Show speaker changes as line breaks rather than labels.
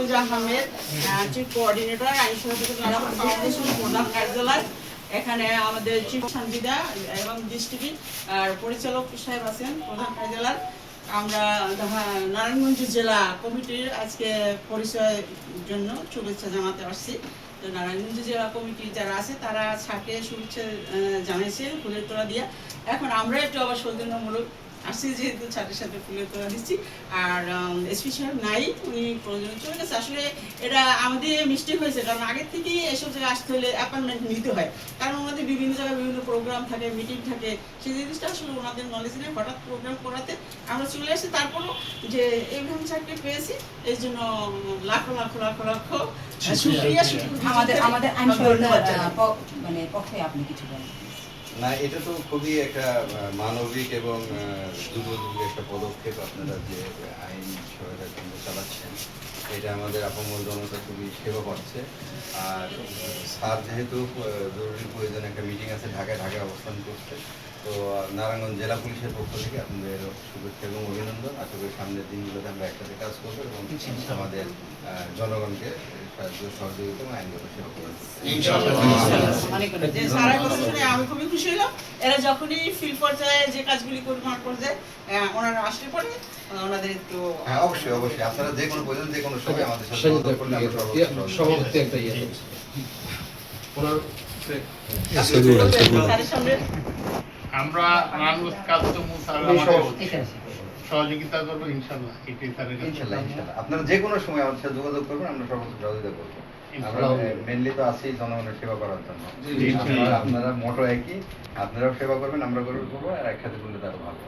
ফিরোজা Ahmed, chief coordinator আইন সহায়তা Narayan foundation প্রধান কার্যালয়। এখানে আমাদের চিফ সানজিদা এবং ডিস্ট্রিক্ট আর পরিচালক সাহেব আছেন প্রধান কার্যালয়। আমরা নারায়ণগঞ্জ জেলা কমিটির আজকে পরিচয়ের জন্য শুভেচ্ছা জানাতে আসছি। তো নারায়ণগঞ্জ জেলা কমিটি যারা আছে তারা ছাকে শুভেচ্ছা জানিয়েছে ফুলের তোড়া দিয়ে। এখন আমরা একটু আবার সৌজন্যমূলক আসছি, যেহেতু ছাত্রের সাথে ফুলের তোড়া দিচ্ছি। আর এসপি সাহেব নাই, উনি প্রয়োজন চলে গেছে। আসলে এটা আমাদের মিস্টেক হয়েছে, কারণ আগের থেকেই এসব জায়গায় আসতে হলে অ্যাপয়েন্টমেন্ট নিতে হয়, কারণ ওনাদের বিভিন্ন জায়গায় বিভিন্ন প্রোগ্রাম থাকে, মিটিং থাকে। সেই জিনিসটা আসলে ওনাদের নলেজ নেই, হঠাৎ প্রোগ্রাম করাতে আমরা চলে আসি। তারপরও যে এইভাবে চাকরি পেয়েছি, এই জন্য লাখো লাখো লাখো লাখো শুকরিয়া।
আমাদের আইন সহায়তার মানে পক্ষে আপনি কিছু বলেন
না? এটা তো খুবই একটা মানবিক এবং যুগোপযোগী একটা পদক্ষেপ আপনারা যে আইন সহায়তা কেন্দ্র চালাচ্ছেন। এটা আমাদের আপামর জনতা খুবই সেবা পাচ্ছে। আর স্যার যেহেতু জরুরি প্রয়োজনে একটা মিটিং আছে ঢাকায় অবস্থান করছে, তো নারায়ণগঞ্জ জেলা পুলিশের পক্ষ থেকে আপনাদের শুভেচ্ছা এবং অভিনন্দন। আশা করি সামনের দিনগুলোতে আমরা একসাথে কাজ করবো এবং আমাদের জনগণকে সাহায্য সহযোগিতা এবং আইনগত সেবা করবো।
আমি খুবই খুশি হলাম। এরা যখনই ফিল্ড পর্যায়ে যে কাজগুলি করি মাঠ পর্যায়ে ওনারা আসলে পরে ওনাদের একটু
অবশ্যই অবশ্যই আপনারা যে কোনো প্রয়োজন যে কোনো সময় আমাদের সাথে যোগাযোগ করলে আমরা
সভাপতি একটা
আমরা সহযোগিতা করবো ইনশাল্লাহ।
আপনারা যে কোনো সময় আমাদের সাথে যোগাযোগ করবেন, আমরা সর্বোচ্চ সহযোগিতা করবো। আমরা মেনলি তো আছি জনগণের সেবা করার জন্য। আপনারা মোটো একই, আপনারাও সেবা করবেন, আমরা করবো, আর একসাথে করলে তারও ভালো।